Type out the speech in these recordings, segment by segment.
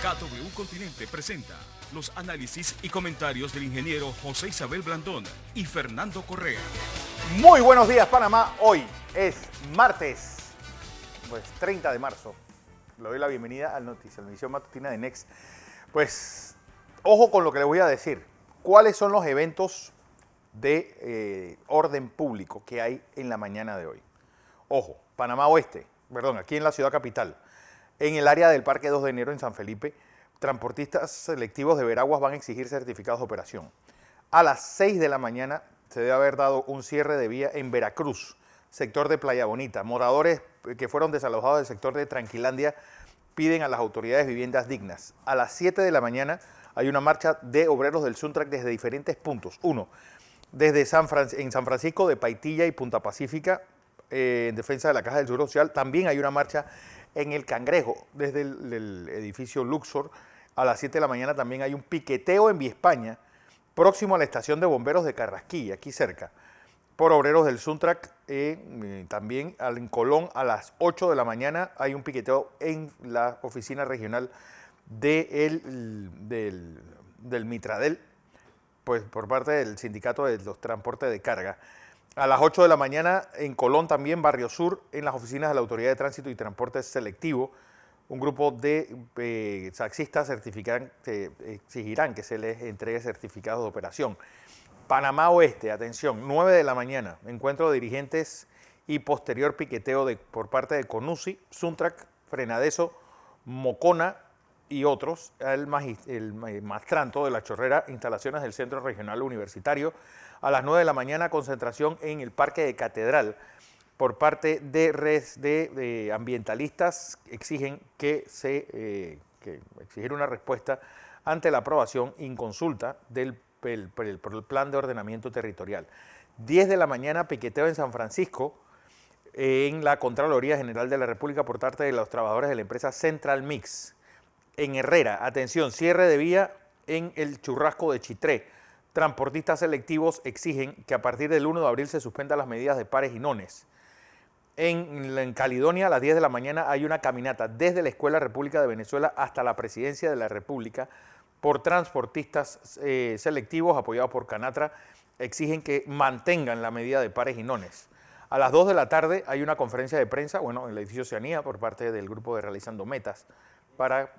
KW Continente presenta los análisis y comentarios del ingeniero José Isabel Blandón y Fernando Correa. Muy buenos días, Panamá. Hoy es martes, 30 de marzo. Le doy la bienvenida al noticiero, la emisión matutina de Next. Pues, ojo con lo que le voy a decir. ¿Cuáles son los eventos de orden público que hay en la mañana de hoy? Ojo, Panamá Oeste, aquí en la ciudad capital. En el área del Parque 2 de Enero en San Felipe, transportistas selectivos de Veraguas van a exigir certificados de operación. A las 6 de la mañana se debe haber dado un cierre de vía en Veracruz, sector de Playa Bonita. Moradores que fueron desalojados del sector de Tranquilandia piden a las autoridades viviendas dignas. A las 7 de la mañana hay una marcha de obreros del Suntrack desde diferentes puntos. Uno, desde en San Francisco de Paitilla y Punta Pacífica, en defensa de la Caja del Seguro Social. También hay una marcha en el Cangrejo, desde el edificio Luxor. A las 7 de la mañana también hay un piqueteo en Vía España, próximo a la estación de bomberos de Carrasquilla, aquí cerca, por obreros del Suntrack. También en Colón a las 8 de la mañana hay un piqueteo en la oficina regional del Mitradel, pues por parte del sindicato de los transportes de carga. A las 8 de la mañana en Colón también, Barrio Sur, en las oficinas de la Autoridad de Tránsito y Transporte Selectivo, un grupo de taxistas exigirán que se les entregue certificados de operación. Panamá Oeste, atención, 9 de la mañana, encuentro de dirigentes y posterior piqueteo por parte de Conusi, Suntrack, Frenadeso, Mocona y otros, el Mastranto de la Chorrera, instalaciones del Centro Regional Universitario. A las 9 de la mañana, concentración en el Parque de Catedral por parte de ambientalistas. Exigen exigir una respuesta ante la aprobación inconsulta por el Plan de Ordenamiento Territorial. 10 de la mañana, piqueteo en San Francisco, en la Contraloría General de la República por parte de los trabajadores de la empresa Central Mix. En Herrera, atención, cierre de vía en el Churrasco de Chitré. Transportistas selectivos exigen que a partir del 1 de abril se suspendan las medidas de pares y nones. En Caledonia, a las 10 de la mañana, hay una caminata desde la Escuela República de Venezuela hasta la Presidencia de la República por transportistas selectivos apoyados por Canatra. Exigen que mantengan la medida de pares y nones. A las 2 de la tarde hay una conferencia de prensa, en el edificio Oceanía, por parte del grupo de Realizando Metas, para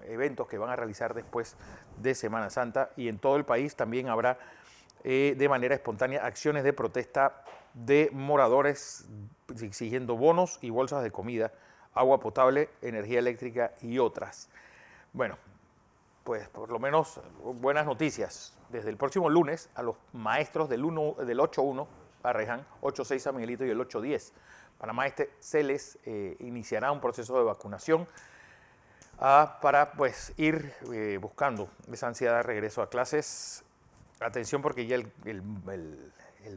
eventos que van a realizar después de Semana Santa, y en todo el país también habrá de manera espontánea acciones de protesta de moradores exigiendo bonos y bolsas de comida, agua potable, energía eléctrica y otras. Bueno, pues por lo menos buenas noticias. Desde el próximo lunes a los maestros del 8-1 a Reján, 8-6 a Miguelito y el 8-10 Panamá Este se les iniciará un proceso de vacunación para ir buscando esa ansiedad de regreso a clases. Atención, porque ya el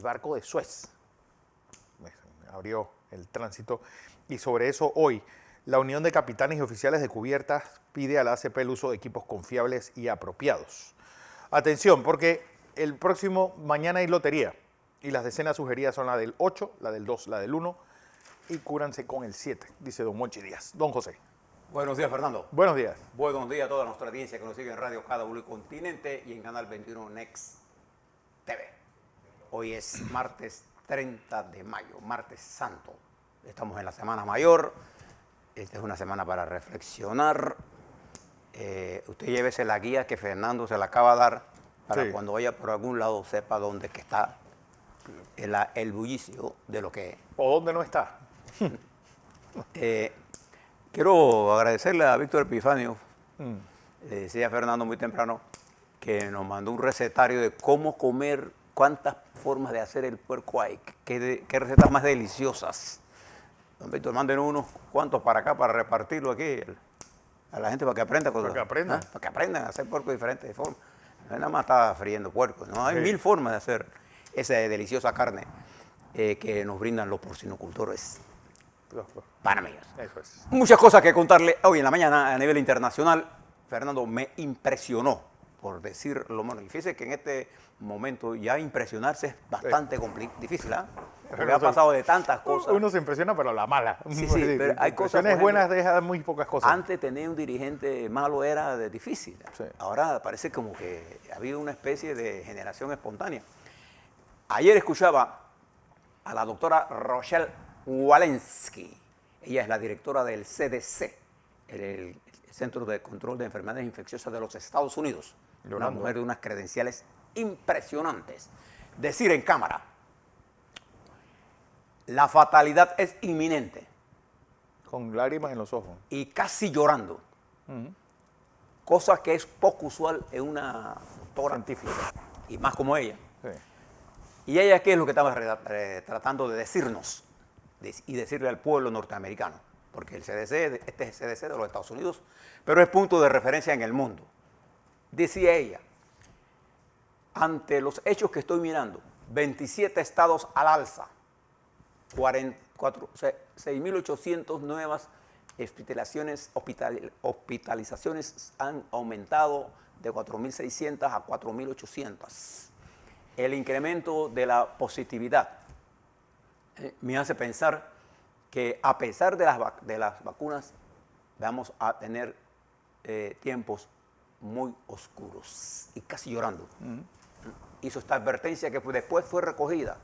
barco de Suez abrió el tránsito, y sobre eso hoy la Unión de Capitanes y Oficiales de Cubiertas pide a la ACP el uso de equipos confiables y apropiados. Atención, porque el próximo mañana hay lotería y las decenas sugeridas son la del 8, la del 2, la del 1 y cúranse con el 7, dice don Monchi Díaz. Don José. Buenos días, Fernando. Buenos días. Buenos días a toda nuestra audiencia que nos sigue en Radio KW Continente y en Canal 21 Next TV. Hoy es martes 30 de mayo, martes santo. Estamos en la Semana Mayor. Esta es una semana para reflexionar. Usted llévese la guía que Fernando se la acaba de dar para cuando vaya por algún lado sepa dónde que está el bullicio de lo que es. ¿O dónde no está? Quiero agradecerle a Víctor Epifanio. Le decía a Fernando muy temprano que nos mandó un recetario de cómo comer, cuántas formas de hacer el puerco hay, qué recetas más deliciosas. Don Víctor, mándenos unos cuantos para acá para repartirlo aquí a la gente para que aprenda cosas. Para que aprendan a hacer puerco de diferentes formas. No nada más está friendo puerco, ¿no? Hay mil formas de hacer esa deliciosa carne que nos brindan los porcinocultores panameños. Eso es. Muchas cosas que contarle hoy en la mañana a nivel internacional. Fernando, me impresionó por decir lo menos. Y fíjese que en este momento ya impresionarse es bastante difícil, ¿ah? Porque ha pasado de tantas cosas. Uno se impresiona, pero la mala. Sí, pero hay cosas, por ejemplo, buenas dejan muy pocas cosas. Antes tener un dirigente malo era difícil. Sí. Ahora parece como que ha habido una especie de generación espontánea. Ayer escuchaba a la doctora Rochelle Walensky. Ella es la directora del CDC, el Centro de Control de Enfermedades Infecciosas de los Estados Unidos. Una mujer de unas credenciales impresionantes. Decir en cámara, la fatalidad es inminente. Con lágrimas en los ojos. Y casi llorando. Cosa que es poco usual en una doctora científica. Y más como ella. Sí. ¿Y ella qué es lo que estaba tratando de decirnos y decirle al pueblo norteamericano? Porque el CDC, este es el CDC de los Estados Unidos, pero es punto de referencia en el mundo. Decía ella, ante los hechos que estoy mirando, 27 estados al alza, 6.800 nuevas hospitalizaciones han aumentado de 4.600 a 4.800. El incremento de la positividad me hace pensar que a pesar de las vacunas vamos a tener tiempos muy oscuros y casi llorando. Hizo esta advertencia que después fue recogida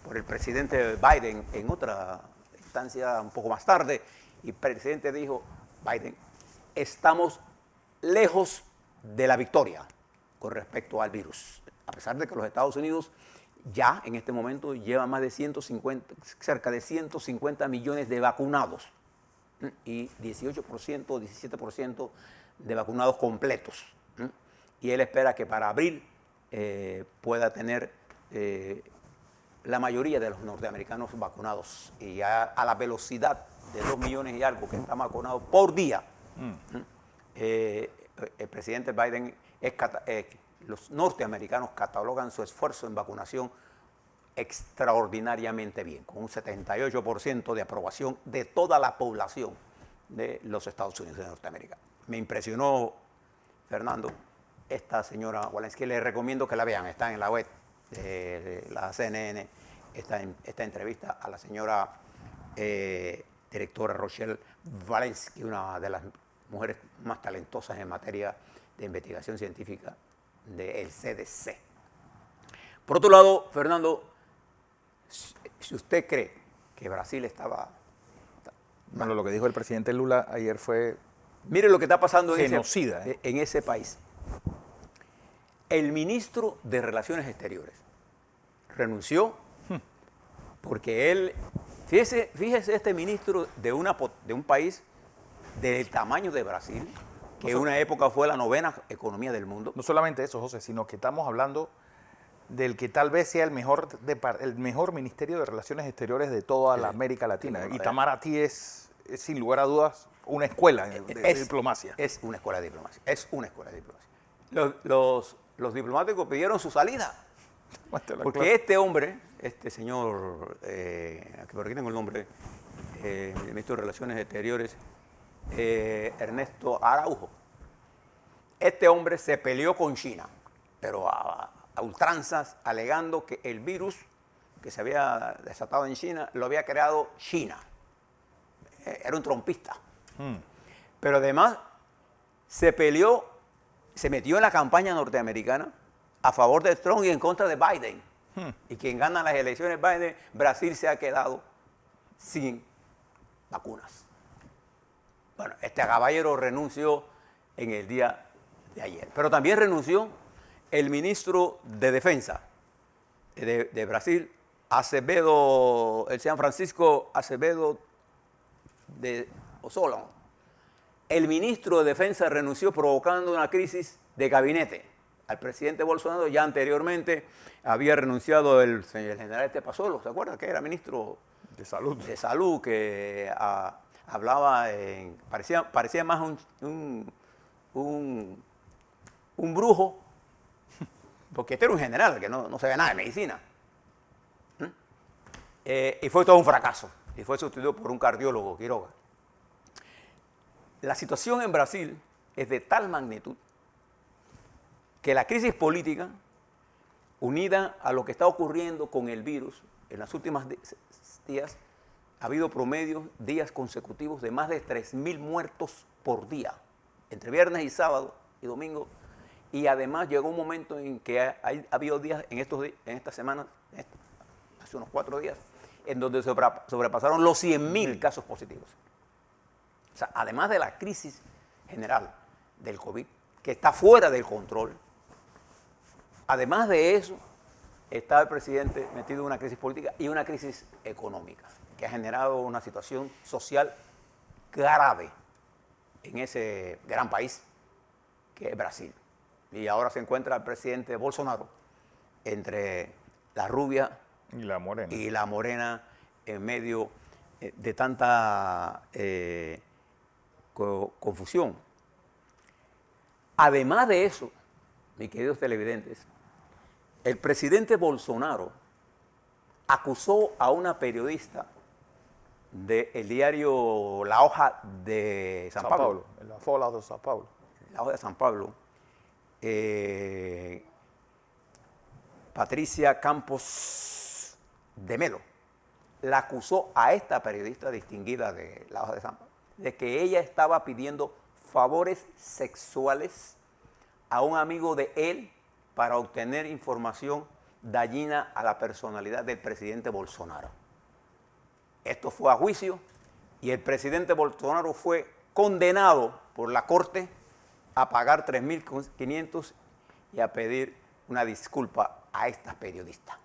por el presidente Biden en otra instancia un poco más tarde, y el presidente dijo, Biden, estamos lejos de la victoria con respecto al virus, a pesar de que los Estados Unidos ya en este momento lleva más de cerca de 150 millones de vacunados y 18%, 17% de vacunados completos. Y él espera que para abril pueda tener la mayoría de los norteamericanos vacunados, y a la velocidad de 2 millones y algo que están vacunados por día. El presidente Biden, los norteamericanos catalogan su esfuerzo en vacunación extraordinariamente bien, con un 78% de aprobación de toda la población de los Estados Unidos de Norteamérica. Me impresionó, Fernando, esta señora Walensky. Les recomiendo que la vean, está en la web de la CNN, esta entrevista a la señora directora Rochelle Walensky, una de las mujeres más talentosas en materia de investigación científica del CDC. Por otro lado, Fernando, si usted cree que Brasil estaba... Bueno, lo que dijo el presidente Lula ayer fue... Mire lo que está pasando genocida, en ese país. El ministro de Relaciones Exteriores renunció porque él... Fíjese este ministro de un país del tamaño de Brasil, que en una época fue la 9ª economía del mundo. No solamente eso, José, sino que estamos hablando del que tal vez sea el mejor Ministerio de Relaciones Exteriores de toda la América Latina. Itamaraty es, sin lugar a dudas, una escuela de diplomacia. Es una escuela de diplomacia. Es una escuela de diplomacia. Los diplomáticos pidieron su salida. Porque este hombre, este señor, por aquí tengo el nombre, el ministro de Relaciones Exteriores, Ernesto Araujo, este hombre se peleó con China, pero a ultranzas, alegando que el virus que se había desatado en China lo había creado China. Era un trompista. Pero además se peleó, se metió en la campaña norteamericana a favor de Trump y en contra de Biden. Y quien gana las elecciones, Biden, Brasil se ha quedado sin vacunas. Bueno, este caballero renunció en el día de ayer. Pero también renunció el ministro de Defensa de Brasil, Azevedo, el San Francisco Azevedo de Solon. El ministro de Defensa renunció, provocando una crisis de gabinete. Al presidente Bolsonaro ya anteriormente había renunciado el general Pasolo, ¿se acuerda? Que era ministro de Salud. De Salud, que hablaba, parecía más un brujo, porque este era un general que no sabía nada de medicina. Y fue todo un fracaso, y fue sustituido por un cardiólogo, Quiroga. La situación en Brasil es de tal magnitud que la crisis política, unida a lo que está ocurriendo con el virus, en los últimos días ha habido promedios días consecutivos de más de 3.000 muertos por día, entre viernes y sábado y domingo. Y además llegó un momento en que ha habido días en estas semanas, hace unos 4 días, en donde sobrepasaron los 100.000 casos positivos. O sea, además de la crisis general del COVID, que está fuera del control, además de eso, está el presidente metido en una crisis política y una crisis económica, que ha generado una situación social grave en ese gran país que es Brasil. Y ahora se encuentra el presidente Bolsonaro entre la rubia y la morena en medio de tanta confusión. Además de eso, mis queridos televidentes, el presidente Bolsonaro acusó a una periodista del diario La Hoja de San Pablo. La Folha de São Paulo. La Hoja de San Pablo. Patricia Campos de Melo la acusó a esta periodista distinguida de La Hoja de San Pablo de que ella estaba pidiendo favores sexuales a un amigo de él para obtener información dañina a la personalidad del presidente Bolsonaro. Esto fue a juicio y el presidente Bolsonaro fue condenado por la corte a pagar 3.500 y a pedir una disculpa a estas periodistas.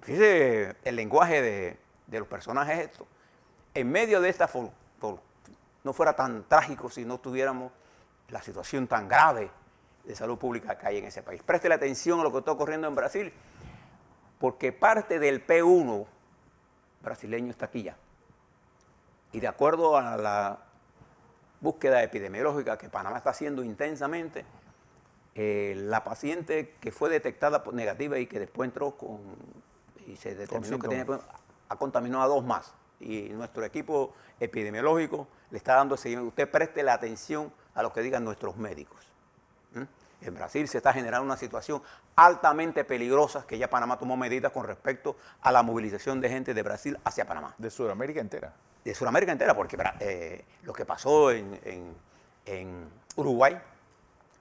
Fíjese el lenguaje de los personajes estos. En medio de esta no fuera tan trágico si no tuviéramos la situación tan grave de salud pública que hay en ese país. Preste la atención a lo que está ocurriendo en Brasil, porque parte del P1 brasileño está aquí ya. Y de acuerdo a la búsqueda epidemiológica que Panamá está haciendo intensamente, la paciente que fue detectada negativa y que después entró y se determinó que tenía, ha contaminado a 2 más. Y nuestro equipo epidemiológico le está dando seguimiento. Usted preste la atención a lo que digan nuestros médicos. En Brasil se está generando una situación altamente peligrosa que ya Panamá tomó medidas con respecto a la movilización de gente de Brasil hacia Panamá. De Sudamérica entera. De Sudamérica entera, porque lo que pasó en Uruguay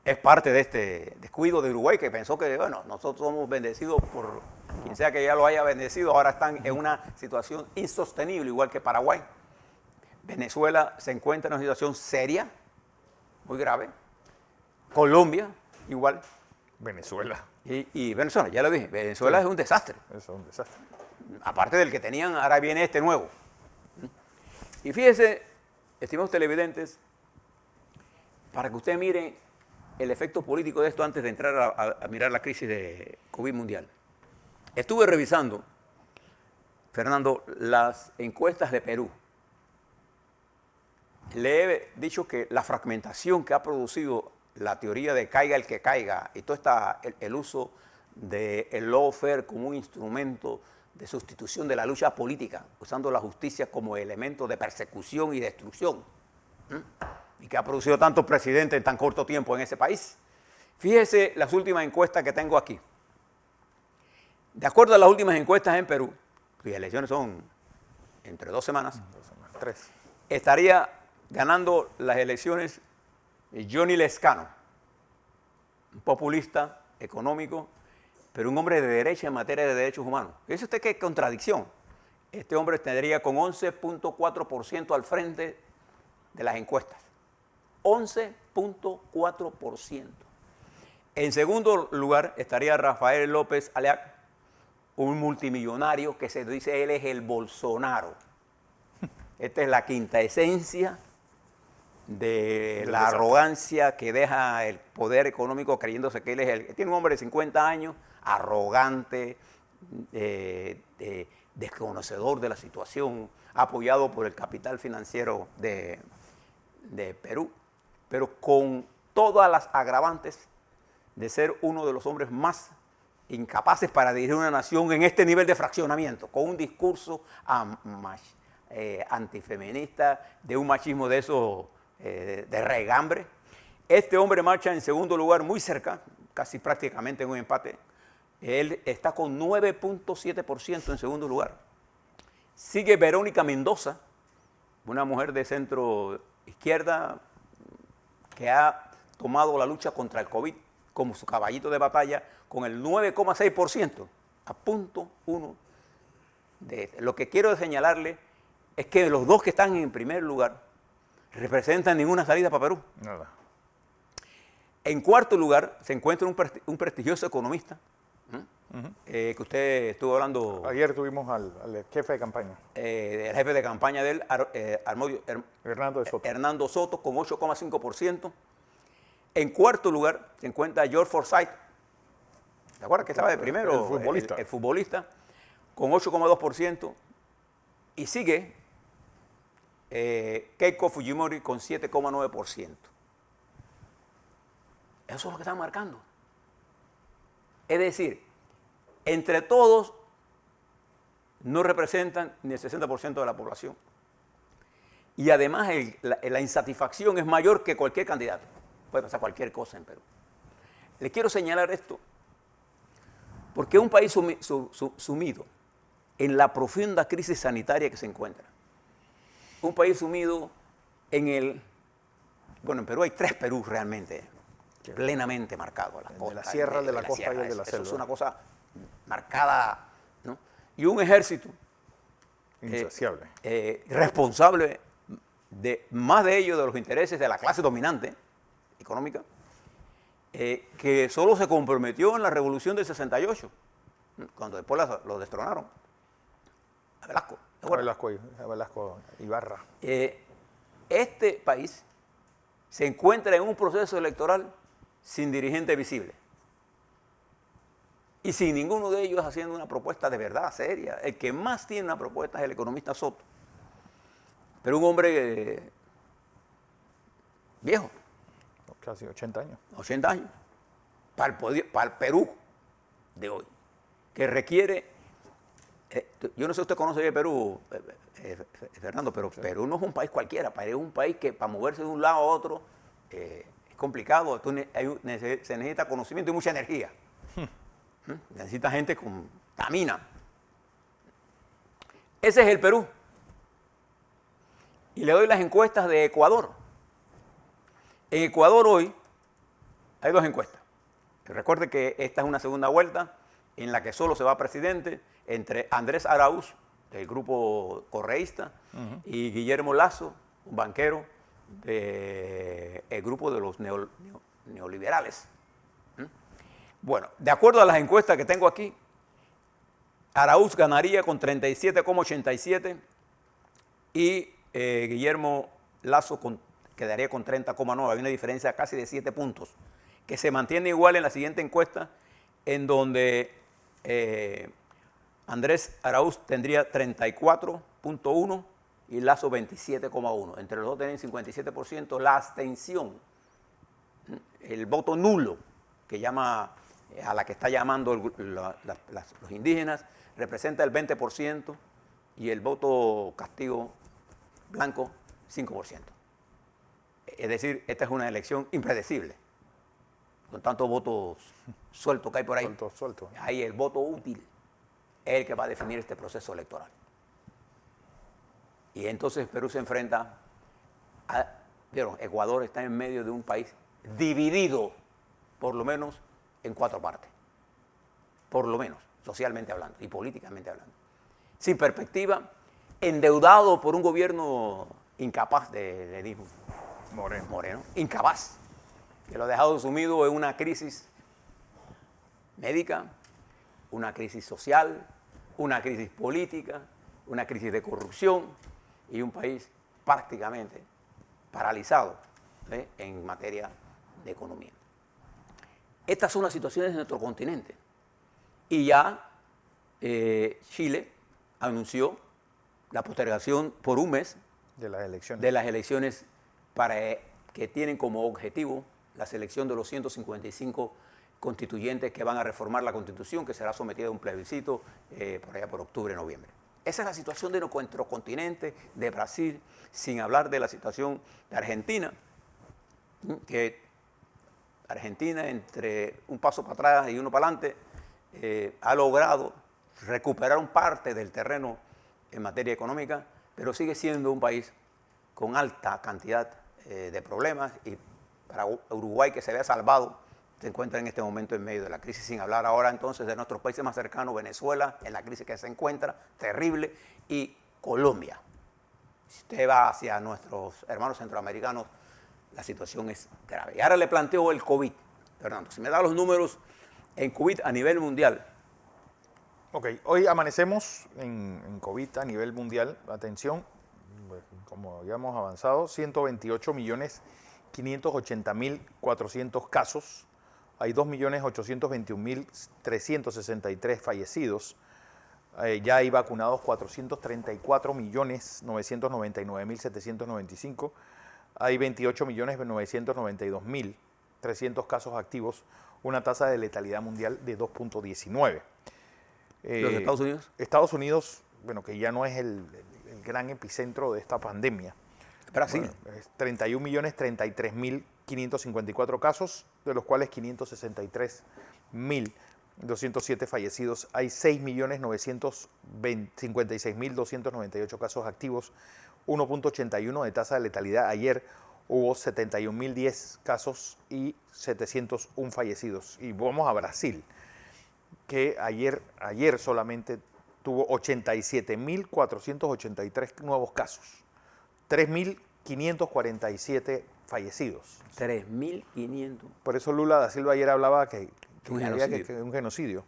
es parte de este descuido de Uruguay, que pensó que, bueno, nosotros somos bendecidos por quien sea que ya lo haya bendecido, ahora están en una situación insostenible, igual que Paraguay. Venezuela se encuentra en una situación seria, muy grave. Colombia, igual. Venezuela. Y Venezuela, ya lo dije, Venezuela es un desastre. Eso es un desastre. Aparte del que tenían, ahora viene este nuevo. Y fíjense, estimados televidentes, para que ustedes miren el efecto político de esto antes de entrar a mirar la crisis de COVID mundial. Estuve revisando, Fernando, las encuestas de Perú. Le he dicho que la fragmentación que ha producido la teoría de caiga el que caiga y todo el uso del lawfare como un instrumento de sustitución de la lucha política, usando la justicia como elemento de persecución y destrucción, y que ha producido tantos presidentes en tan corto tiempo en ese país. Fíjese las últimas encuestas que tengo aquí. De acuerdo a las últimas encuestas en Perú, cuyas elecciones son entre 2 semanas, 3. estaría ganando las elecciones Johnny Lezcano, un populista económico, pero un hombre de derecha en materia de derechos humanos. Fíjese usted qué contradicción. Este hombre tendría con 11.4% al frente de las encuestas. 11.4%. En segundo lugar estaría Rafael López Aliaga, un multimillonario que se dice él es el Bolsonaro. Esta es la quinta esencia de la arrogancia que deja el poder económico creyéndose que él es tiene un hombre de 50 años, arrogante, desconocedor de la situación, apoyado por el capital financiero de Perú, pero con todas las agravantes de ser uno de los hombres más incapaces para dirigir una nación en este nivel de fraccionamiento, con un discurso antifeminista, de un machismo de eso, de regambre, Este hombre marcha en segundo lugar, muy cerca, casi prácticamente en un empate. Él está con 9.7% en segundo lugar. Sigue Verónica Mendoza, una mujer de centro izquierda que ha tomado la lucha contra el COVID como su caballito de batalla, con el 9,6%, a punto uno de este. Lo que quiero señalarle es que los dos que están en primer lugar representan ninguna salida para Perú. Nada. En cuarto lugar se encuentra un prestigioso economista, que usted estuvo hablando. Ayer tuvimos al jefe de campaña. El jefe de campaña de él, Hernando Soto, con 8,5%. En cuarto lugar se encuentra George Forsyth. ¿Se acuerdan que estaba de primero? El futbolista. El futbolista, con 8,2%. Y sigue Keiko Fujimori con 7,9%. Eso es lo que están marcando. Es decir, entre todos no representan ni el 60% de la población. Y además la insatisfacción es mayor que cualquier candidato. Puede pasar cualquier cosa en Perú. Le quiero señalar esto porque es un país sumido en la profunda crisis sanitaria que se encuentra. Un país sumido en el... Bueno, en Perú hay 3 Perú realmente, plenamente marcados. De la sierra, el de la costa y el de la selva. Eso es una cosa marcada, ¿no? Y un ejército insaciable, responsable de más de ello de los intereses de la clase dominante económica, que solo se comprometió en la revolución del 68, cuando después lo destronaron a Velasco. A Velasco Ibarra. Este país se encuentra en un proceso electoral sin dirigente visible y sin ninguno de ellos haciendo una propuesta de verdad seria. El que más tiene una propuesta es el economista Soto, pero un hombre viejo. Casi 80 años. 80 años. Para el Perú de hoy, que requiere... yo no sé si usted conoce el Perú, Fernando, pero sí. Perú no es un país cualquiera. Perú es un país que para moverse de un lado a otro es complicado. Se necesita conocimiento y mucha energía. Necesita gente con tamina. Ese es el Perú. Y le doy las encuestas de Ecuador. En Ecuador hoy hay 2 encuestas. Recuerde que esta es una segunda vuelta en la que solo se va presidente entre Andrés Arauz, del grupo correísta, y Guillermo Lasso, un banquero del grupo de los neoliberales. Bueno, de acuerdo a las encuestas que tengo aquí, Arauz ganaría con 37,87 y Guillermo Lasso quedaría con 30,9. Hay una diferencia casi de 7 puntos, que se mantiene igual en la siguiente encuesta, en donde Andrés Arauz tendría 34,1 y Lasso 27,1. Entre los dos tienen 57%. La abstención, el voto nulo, que llama a la que está llamando los indígenas, representa el 20% y el voto castigo blanco 5%. Es decir, esta es una elección impredecible, con tantos votos sueltos que hay por ahí. Suelto. Ahí el voto útil es el que va a definir este proceso electoral. Y entonces Perú se enfrenta a... ¿Vieron? Ecuador está en medio de un país dividido, por lo menos, en 4 partes. Por lo menos, socialmente hablando y políticamente hablando. Sin perspectiva, endeudado por un gobierno incapaz le dijo Moreno, incapaz, que lo ha dejado sumido en una crisis médica, una crisis social, una crisis política, una crisis de corrupción y un país prácticamente paralizado en materia de economía. Estas son las situaciones de nuestro continente. Y ya Chile anunció la postergación por un mes de las elecciones que tienen como objetivo la selección de los 155 constituyentes que van a reformar la Constitución, que será sometida a un plebiscito por allá por octubre, noviembre. Esa es la situación de nuestro continente, de Brasil, sin hablar de la situación de Argentina, que Argentina, entre un paso para atrás y uno para adelante, ha logrado recuperar un parte del terreno en materia económica, pero sigue siendo un país con alta cantidad de problemas, y para Uruguay, que se había salvado, se encuentra en este momento en medio de la crisis, sin hablar ahora entonces de nuestros países más cercanos, Venezuela, en la crisis que se encuentra, terrible, y Colombia. Si usted va hacia nuestros hermanos centroamericanos, la situación es grave. Y ahora le planteo el COVID. Fernando, si me da los números en COVID a nivel mundial. Ok, hoy amanecemos en COVID a nivel mundial. Atención, pues, como habíamos avanzado, 128.580.400 casos. Hay 2.821.363 fallecidos. Ya hay vacunados 434.999.795. Hay 28.992.300 casos activos, una tasa de letalidad mundial de 2.19. ¿Los Estados Unidos? Estados Unidos, bueno, que ya no es el gran epicentro de esta pandemia. Brasil. Bueno, es 31.033.554 casos, de los cuales 563.207 fallecidos. Hay 6.956.298 casos activos, 1.81 de tasa de letalidad. Ayer hubo 71.010 casos y 701 fallecidos. Y vamos a Brasil, que ayer solamente tuvo 87.483 nuevos casos, 3.547 fallecidos. 3.500. Por eso Lula da Silva ayer hablaba que Un había genocidio. un genocidio.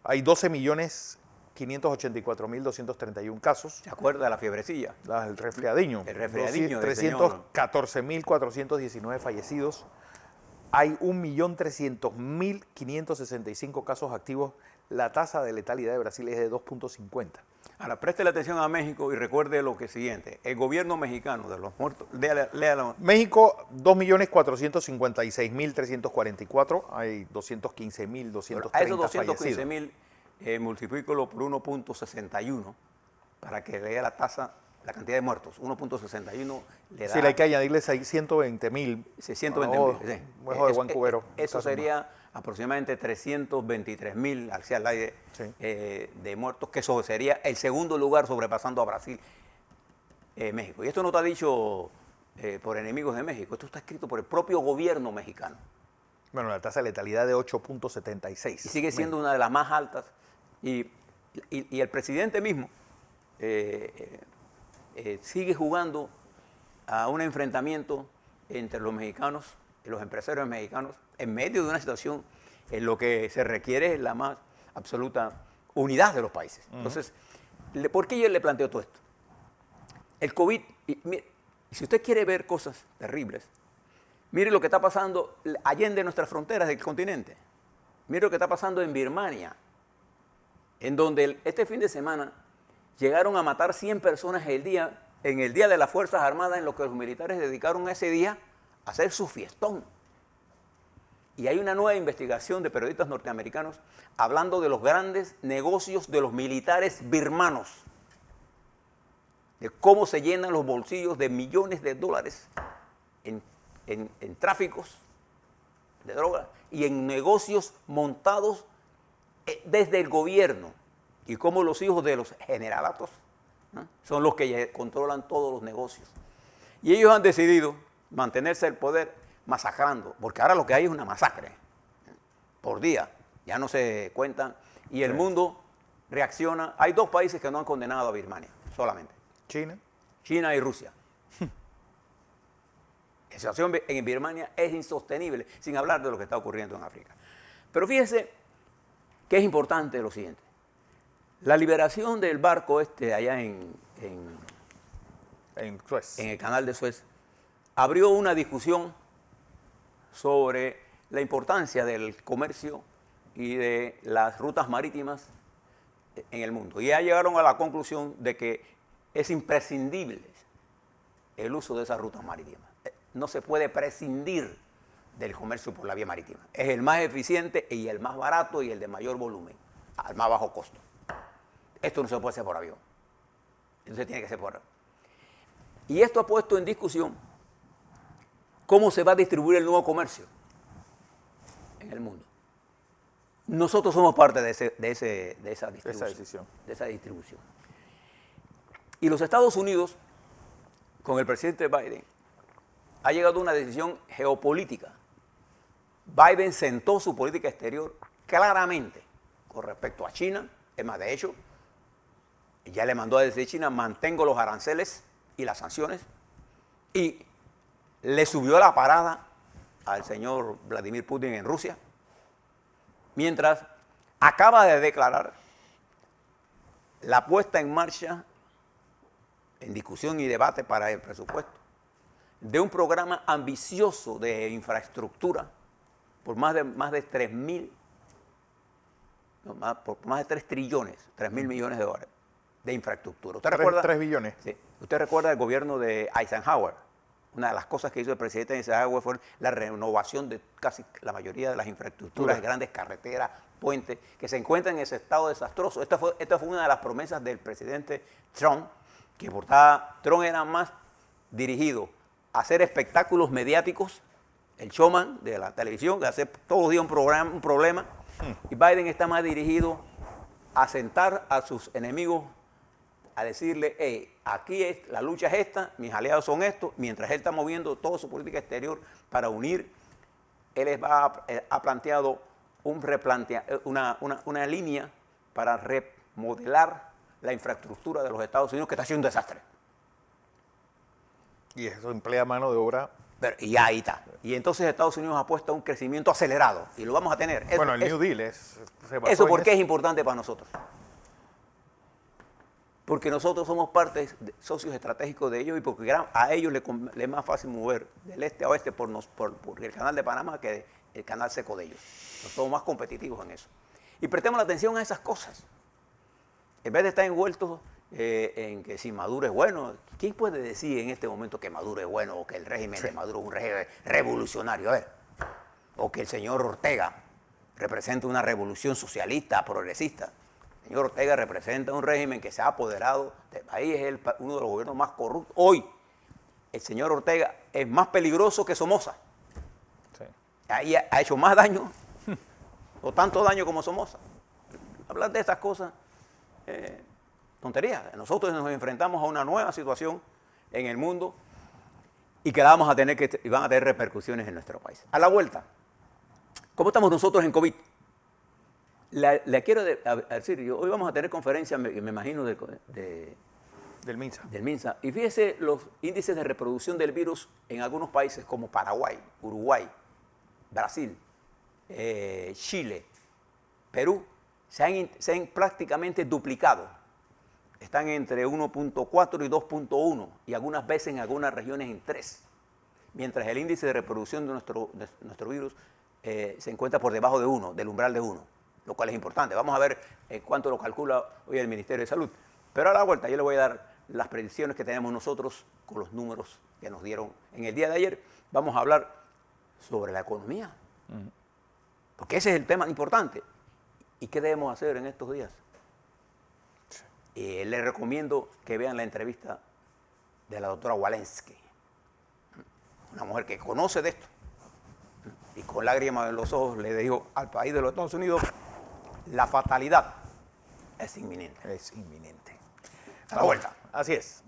Hay 12.584.231 casos. ¿Se acuerda de la fiebrecilla? El resfriadiño. El resfriadiño del señor. 314.419 fallecidos. Hay 1.300.565 casos activos. La tasa de letalidad de Brasil es de 2.50. Ahora, preste la atención a México y recuerde lo que es siguiente. El gobierno mexicano de los muertos, léalo. México, 2.456.344. Hay 215.230 A esos fallecidos. 215.000, multiplícalo por 1.61 para que vea la tasa, la cantidad de muertos. 1.61 le da... Sí, le hay que añadirle 120.000. 620.000. Sí. Ojo de buen cubero. Eso sería aproximadamente 323.000 hacia el aire, Sí. de muertos, que eso sería el segundo lugar, sobrepasando a Brasil, México. Y esto no está dicho por enemigos de México, esto está escrito por el propio gobierno mexicano. Bueno, la tasa de letalidad de 8.76. Y sigue siendo una de las más altas. Y el presidente mismo sigue jugando a un enfrentamiento entre los mexicanos y los empresarios mexicanos en medio de una situación en lo que se requiere la más absoluta unidad de los países. Entonces, ¿por qué yo le planteo todo esto? El COVID, si usted quiere ver cosas terribles, mire lo que está pasando allende nuestras fronteras del continente. Mire lo que está pasando en Birmania, en donde este fin de semana llegaron a matar 100 personas en el día de las Fuerzas Armadas, en lo que los militares dedicaron ese día a hacer su fiestón. Y hay una nueva investigación de periodistas norteamericanos hablando de los grandes negocios de los militares birmanos, de cómo se llenan los bolsillos de millones de dólares en tráficos de drogas y en negocios montados desde el gobierno, y cómo los hijos de los generalatos, ¿no?, son los que controlan todos los negocios. Y ellos han decidido mantenerse el poder masacrando, porque ahora lo que hay es una masacre por día, ya no se cuentan, y el mundo reacciona. Hay dos países que no han condenado a Birmania solamente: China y Rusia. La situación en Birmania es insostenible, sin hablar de lo que está ocurriendo en África. Pero fíjense que es importante lo siguiente: la liberación del barco allá en Suez, en el canal de Suez, abrió una discusión sobre la importancia del comercio y de las rutas marítimas en el mundo. Y ya llegaron a la conclusión de que es imprescindible el uso de esas rutas marítimas. No se puede prescindir del comercio por la vía marítima. Es el más eficiente y el más barato y el de mayor volumen, al más bajo costo. Esto no se puede hacer por avión. Entonces tiene que ser por avión. Y esto ha puesto en discusión cómo se va a distribuir el nuevo comercio. Nosotros somos parte de esa decisión. de esa distribución. Y los Estados Unidos, con el presidente Biden, ha llegado a una decisión geopolítica. Biden sentó su política exterior claramente con respecto a China. Es más, de hecho, ya le mandó a decir a China, mantengo los aranceles y las sanciones. Y le subió la parada al señor Vladimir Putin en Rusia, mientras acaba de declarar la puesta en marcha, en discusión y debate para el presupuesto, de un programa ambicioso de infraestructura por más de 3 trillones, 3.000 millones de dólares de infraestructura. ¿Usted recuerda? 3 billones. Sí. ¿Usted recuerda el gobierno de Eisenhower? Una de las cosas que hizo el presidente Eisenhower fue la renovación de casi la mayoría de las infraestructuras, grandes carreteras, puentes, que se encuentran en ese estado desastroso. Esta fue una de las promesas del presidente Trump, que Trump era más dirigido a hacer espectáculos mediáticos, el showman de la televisión, de hacer todos los días un problema, y Biden está más dirigido a sentar a sus enemigos, a decirle, hey, aquí la lucha es esta, mis aliados son estos, mientras él está moviendo toda su política exterior para unir, ha planteado una línea para remodelar la infraestructura de los Estados Unidos, que está haciendo un desastre. Y eso emplea mano de obra. Y ahí está. Y entonces Estados Unidos apuesta a un crecimiento acelerado, y lo vamos a tener. Bueno, el New Deal ¿Eso por qué es importante para nosotros? Porque nosotros somos socios estratégicos de ellos, y porque a ellos les es más fácil mover del este a oeste por el canal de Panamá que el canal seco de ellos. Nosotros somos más competitivos en eso. Y prestemos la atención a esas cosas. En vez de estar envueltos en que si Maduro es bueno, ¿quién puede decir en este momento que Maduro es bueno, o que el régimen de Maduro es un régimen revolucionario? A ver, o que el señor Ortega representa una revolución socialista, progresista. El señor Ortega representa un régimen que se ha apoderado del país, es uno de los gobiernos más corruptos. Hoy, el señor Ortega es más peligroso que Somoza. Sí. Ahí ha hecho más daño, o tanto daño como Somoza. Hablar de estas cosas, tonterías. Nosotros nos enfrentamos a una nueva situación en el mundo y que van a tener repercusiones en nuestro país. A la vuelta, ¿cómo estamos nosotros en COVID? Le quiero decir, hoy vamos a tener conferencia, me imagino, del MINSA. Del MINSA. Y fíjese los índices de reproducción del virus en algunos países como Paraguay, Uruguay, Brasil, Chile, Perú, se han prácticamente duplicado. Están entre 1.4 y 2.1, y algunas veces en algunas regiones en 3. Mientras el índice de reproducción de nuestro virus se encuentra por debajo de 1, del umbral de 1. Lo cual es importante. Vamos a ver cuánto lo calcula hoy el Ministerio de Salud. Pero a la vuelta yo le voy a dar las predicciones que tenemos nosotros con los números que nos dieron en el día de ayer. Vamos a hablar sobre la economía. Porque ese es el tema importante. ¿Y qué debemos hacer en estos días? Les recomiendo que vean la entrevista de la doctora Walensky, una mujer que conoce de esto. Y con lágrimas en los ojos le dijo al país de los Estados Unidos, la fatalidad es inminente. Es inminente. A la vuelta. Así es.